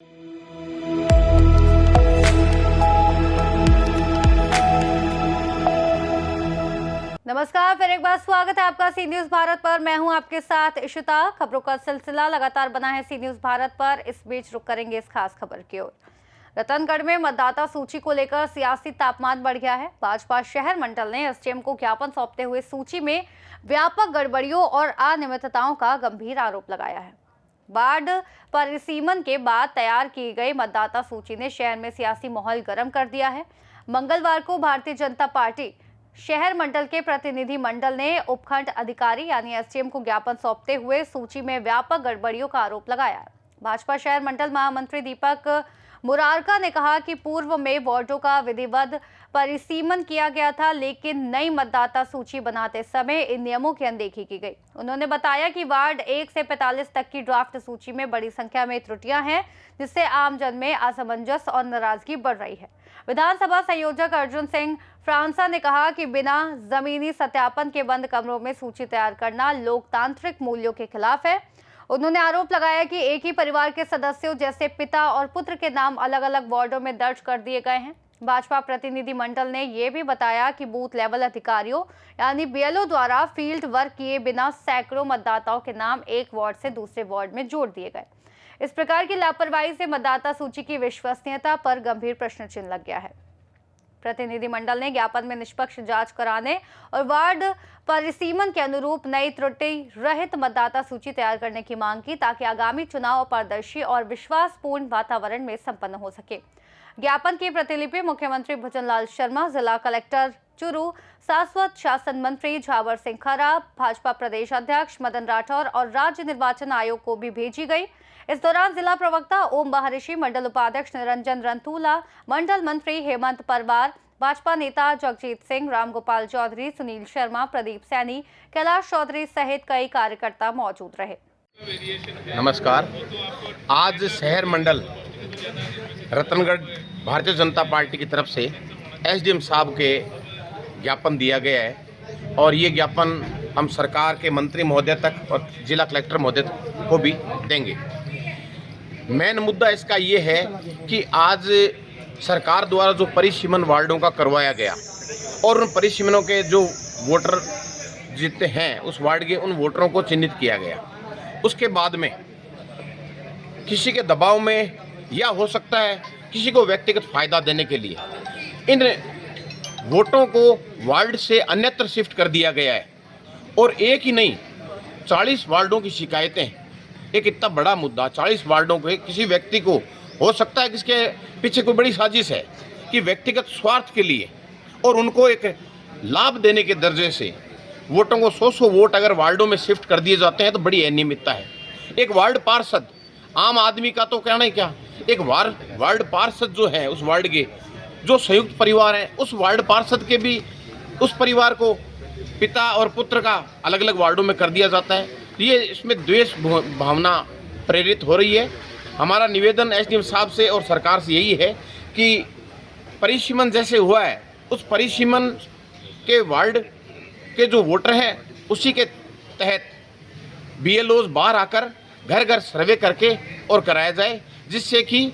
नमस्कार, फिर एक बार स्वागत है आपका सी न्यूज भारत पर। मैं हूं आपके साथ इशिता। खबरों का सिलसिला लगातार बना है सी न्यूज भारत पर। इस बीच रुक करेंगे इस खास खबर की ओर। रतनगढ़ में मतदाता सूची को लेकर सियासी तापमान बढ़ गया है। भाजपा शहर मंडल ने एसडीएम को ज्ञापन सौंपते हुए सूची में व्यापक गड़बड़ियों और अनियमितताओं का गंभीर आरोप लगाया है। वार्ड परिसीमन के बाद तैयार की गई मतदाता सूची ने शहर में सियासी माहौल गर्म कर दिया है। मंगलवार को भारतीय जनता पार्टी शहर मंडल के प्रतिनिधि मंडल ने उपखंड अधिकारी यानी एसडीएम को ज्ञापन सौंपते हुए सूची में व्यापक गड़बड़ियों का आरोप लगाया है। भाजपा शहर मंडल महामंत्री दीपक मुरारका ने कहा कि पूर्व में वार्डों का विधिवत परिसीमन किया गया था, लेकिन नई मतदाता सूची बनाते समय इन नियमों की अनदेखी की गई। उन्होंने बताया कि वार्ड 1 से 45 तक की ड्राफ्ट सूची में बड़ी संख्या में त्रुटियां हैं, जिससे आमजन में असमंजस और नाराजगी बढ़ रही है। विधानसभा संयोजक अर्जुन सिंह फ्रांसा ने कहा कि बिना जमीनी सत्यापन के बंद कमरों में सूची तैयार करना लोकतांत्रिक मूल्यों के खिलाफ है। उन्होंने आरोप लगाया कि एक ही परिवार के सदस्यों जैसे पिता और पुत्र के नाम अलग अलग वार्डों में दर्ज कर दिए गए हैं। भाजपा प्रतिनिधि मंडल ने यह भी बताया कि बूथ लेवल अधिकारियों यानी बीएलओ द्वारा फील्ड वर्क किए बिना सैकड़ों मतदाताओं के नाम एक वार्ड से दूसरे वार्ड में जोड़ दिए गए। इस प्रकार की लापरवाही से मतदाता सूची की विश्वसनीयता पर गंभीर प्रश्न चिन्ह लग गया है। प्रतिनिधि मंडल ने ज्ञापन में निष्पक्ष जांच कराने और वार्ड परिसीमन के अनुरूप नई त्रुटि रहित मतदाता सूची तैयार करने की मांग की, ताकि आगामी चुनाव पारदर्शी और विश्वासपूर्ण वातावरण में संपन्न हो सके। ज्ञापन की प्रतिलिपि मुख्यमंत्री भजनलाल शर्मा, जिला कलेक्टर चुरू, शाश्वत शासन मंत्री झावर सिंह खरा, भाजपा प्रदेश अध्यक्ष मदन राठौर और राज्य निर्वाचन आयोग को भी भेजी गई। इस दौरान जिला प्रवक्ता ओम महर्षि, मंडल उपाध्यक्ष निरंजन रंतूला, मंडल मंत्री हेमंत परवार, भाजपा नेता जगजीत सिंह, रामगोपाल चौधरी, सुनील शर्मा, प्रदीप सैनी, कैलाश चौधरी सहित कई कार्यकर्ता मौजूद रहे। नमस्कार। आज शहर मंडल रतनगढ़ भारतीय जनता पार्टी की तरफ से एसडीएम साहब के ज्ञापन दिया गया है और ये ज्ञापन हम सरकार के मंत्री महोदय तक और जिला कलेक्टर महोदय को भी देंगे। मेन मुद्दा इसका ये है कि आज सरकार द्वारा जो परिसीमन वार्डों का करवाया गया और उन परिसीमनों के जो वोटर जितने हैं उस वार्ड के उन वोटरों को चिन्हित किया गया। उसके बाद में किसी के दबाव में या हो सकता है किसी को व्यक्तिगत फायदा देने के लिए इन वोटों को वार्ड से अन्यत्र शिफ्ट कर दिया गया है। और एक ही नहीं 40 वार्डों की शिकायतें, एक इतना बड़ा मुद्दा 40 वार्डों के किसी व्यक्ति को हो सकता है कि इसके पीछे कोई बड़ी साजिश है कि व्यक्तिगत स्वार्थ के लिए और उनको एक लाभ देने के दर्जे से वोटों को 100 वोट अगर वार्डों में शिफ्ट कर दिए जाते हैं तो बड़ी अनियमितता है। एक वार्ड पार्षद, आम आदमी का तो कहना ही क्या, एक वार्ड पार्षद जो है उस वार्ड के जो संयुक्त परिवार है उस वार्ड पार्षद के भी उस परिवार को पिता और पुत्र का अलग अलग वार्डों में कर दिया जाता है। ये इसमें द्वेष भावना प्रेरित हो रही है। हमारा निवेदन एसडीएम साहब से और सरकार से यही है कि परिसीमन जैसे हुआ है उस परिसीमन के वार्ड के जो वोटर हैं उसी के तहत बीएलओज बाहर आकर घर घर सर्वे करके और कराया जाए, जिससे कि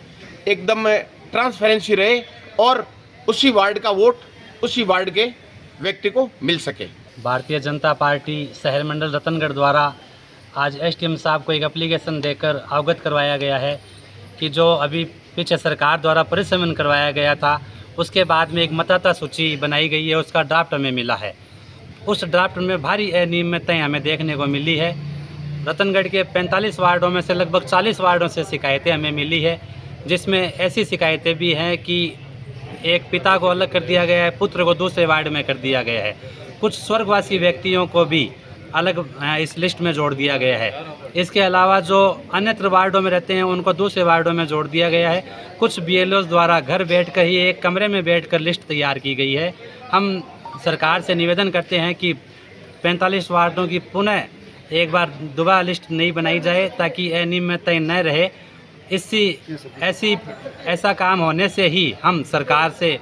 एकदम ट्रांसपेरेंसी रहे और उसी वार्ड का वोट उसी वार्ड के व्यक्ति को मिल सके। भारतीय जनता पार्टी शहर मंडल रतनगढ़ द्वारा आज एसडीएम साहब को एक एप्लीकेशन देकर अवगत करवाया गया है कि जो अभी पीछे सरकार द्वारा परिसीमन करवाया गया था उसके बाद में एक मतदाता सूची बनाई गई है, उसका ड्राफ्ट हमें मिला है। उस ड्राफ्ट में भारी अनियमितताएं हमें देखने को मिली है। रतनगढ़ के 45 वार्डों में से लगभग 40 वार्डों से शिकायतें हमें मिली है, जिसमें ऐसी शिकायतें भी हैं कि एक पिता को अलग कर दिया गया है, पुत्र को दूसरे वार्ड में कर दिया गया है, कुछ स्वर्गवासी व्यक्तियों को भी अलग इस लिस्ट में जोड़ दिया गया है। इसके अलावा जो अन्यत्र वार्डों में रहते हैं उनको दूसरे वार्डों में जोड़ दिया गया है। कुछ बीएलओज द्वारा घर बैठकर ही एक कमरे में बैठकर लिस्ट तैयार की गई है। हम सरकार से निवेदन करते हैं कि 45 वार्डों की पुनः एक बार दोबारा लिस्ट नहीं बनाई जाए ताकि अनियमितता न रहे। ऐसा काम होने से ही हम सरकार से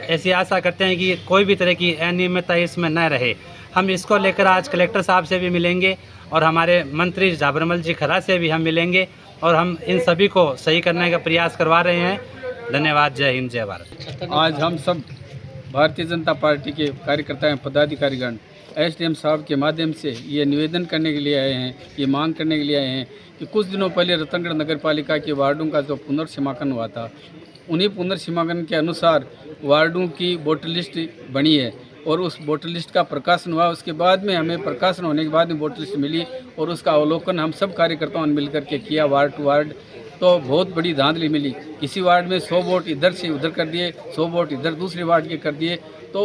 ऐसी आशा करते हैं कि कोई भी तरह की अनियमितता इसमें न रहे। हम इसको लेकर आज कलेक्टर साहब से भी मिलेंगे और हमारे मंत्री झाबरमल जी खरा से भी हम मिलेंगे और हम इन सभी को सही करने का प्रयास करवा रहे हैं। धन्यवाद। जय हिंद, जय भारत। आज हम सब भारतीय जनता पार्टी के कार्यकर्ता एवं पदाधिकारीगण एसडीएम साहब के माध्यम से ये निवेदन करने के लिए आए हैं, ये मांग करने के लिए आए हैं कि कुछ दिनों पहले रतनगढ़ नगर पालिका के वार्डों का जो पुनर्सीमांकन हुआ था, उन्हीं पुनर्सीमांकन के अनुसार वार्डों की वोटर लिस्ट बनी है और उस वोटर लिस्ट का प्रकाशन हुआ। उसके बाद में हमें प्रकाशन होने के बाद में वोटर लिस्ट मिली और उसका अवलोकन हम सब कार्यकर्ताओं ने मिलकर के किया वार्ड टू वार्ड। तो बहुत बड़ी धांधली मिली। किसी वार्ड में 100 वोट इधर से उधर कर दिए, 100 वोट इधर दूसरे वार्ड के कर दिए। तो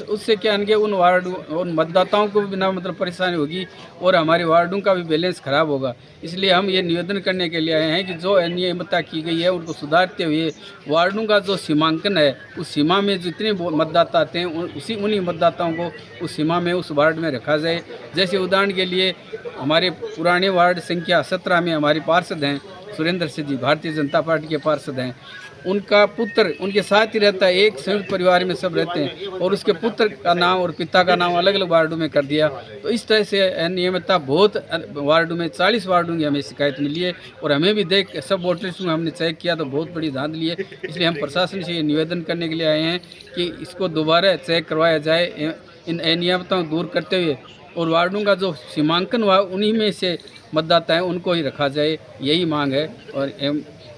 उससे क्या है कि उन मतदाताओं को भी बिना मतलब परेशानी होगी और हमारे वार्डों का भी बैलेंस खराब होगा। इसलिए हम ये निवेदन करने के लिए आए हैं कि जो अनियमितता की गई है उनको सुधारते हुए वार्डों का जो सीमांकन है उस सीमा में जितने मतदाता आते हैं उन्हीं मतदाताओं को उस सीमा में उस वार्ड में रखा जाए। जैसे उदाहरण के लिए हमारे पुराने वार्ड संख्या 17 में हमारे पार्षद हैं सुरेंद्र सिंह जी, भारतीय जनता पार्टी के पार्षद हैं। उनका पुत्र उनके साथ ही रहता है, एक संयुक्त परिवार में सब रहते हैं और उसके पुत्र का नाम और पिता का नाम अलग अलग वार्डों में कर दिया। तो इस तरह से अनियमितता बहुत वार्डों में 40 वार्डों की हमें शिकायत मिली है और हमें भी देख सब वोटर लिस्ट में हमने चेक किया तो बहुत बड़ी धांधली है। इसलिए हम प्रशासन से ये निवेदन करने के लिए आए हैं कि इसको दोबारा चेक करवाया जाए, इन अनियमितताओं को दूर करते हुए और वार्डों का जो सीमांकन हुआ उन्हीं में से मतदाता हैं उनको ही रखा जाए, यही मांग है और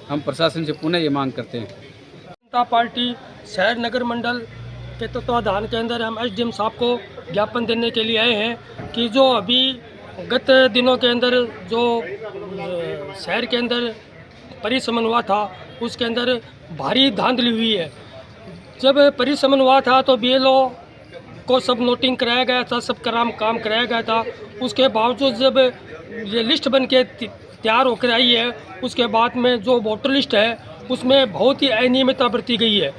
हम प्रशासन से पुनः ये मांग करते हैं। जनता पार्टी शहर नगर मंडल के तत्वाधान के अंदर हम एसडीएम साहब को ज्ञापन देने के लिए आए हैं कि जो अभी गत दिनों के अंदर जो शहर के अंदर परिसमन हुआ था उसके अंदर भारी धांधली हुई है। जब परिसमन हुआ था तो बीएलओ को सब नोटिंग कराया गया था, सब काम कराया गया था। उसके बावजूद जब ये लिस्ट बन के तैयार होकर आई है उसके बाद में जो वोटर लिस्ट है उसमें बहुत ही अनियमितता बरती गई है।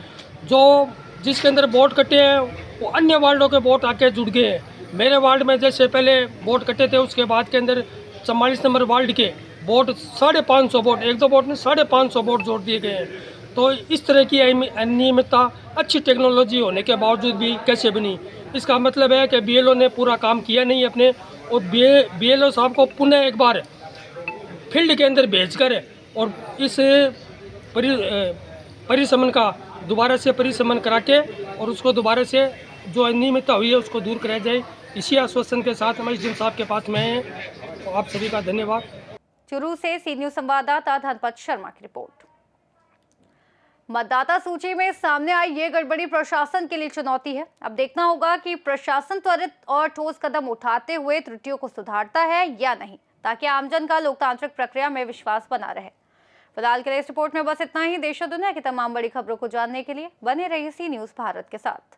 जो जिसके अंदर वोट कटे हैं वो अन्य वार्डों के वोट आके जुड़ गए हैं। मेरे वार्ड में जैसे पहले वोट कटे थे उसके बाद के अंदर 44 नंबर वार्ड के वोट 550 वोट, एक दो वोट में 550 वोट जोड़ दिए गए हैं। तो इस तरह की अनियमितता अच्छी टेक्नोलॉजी होने के बावजूद भी कैसे बनी? इसका मतलब है कि बीएलओ ने पूरा काम किया नहीं अपने और बीएलओ साहब को पुनः एक बार फील्ड के अंदर भेजकर और इस परिसमन का दोबारा से परिसमन करा के और उसको दोबारा से जो अनियमितता हुई है उसको दूर कराया जाए। इसी आश्वासन के साथ हम एसडीएम साहब के पास में हैं। तो आप सभी का धन्यवाद। चुरू से सी न्यूज संवाददाता धनपत शर्मा की रिपोर्ट। मतदाता सूची में सामने आई ये गड़बड़ी प्रशासन के लिए चुनौती है। अब देखना होगा कि प्रशासन त्वरित और ठोस कदम उठाते हुए त्रुटियों को सुधारता है या नहीं, ताकि आमजन का लोकतांत्रिक प्रक्रिया में विश्वास बना रहे। फिलहाल के लिए इस रिपोर्ट में बस इतना ही। देश और दुनिया की तमाम बड़ी खबरों को जानने के लिए बने रहिए सी न्यूज भारत के साथ।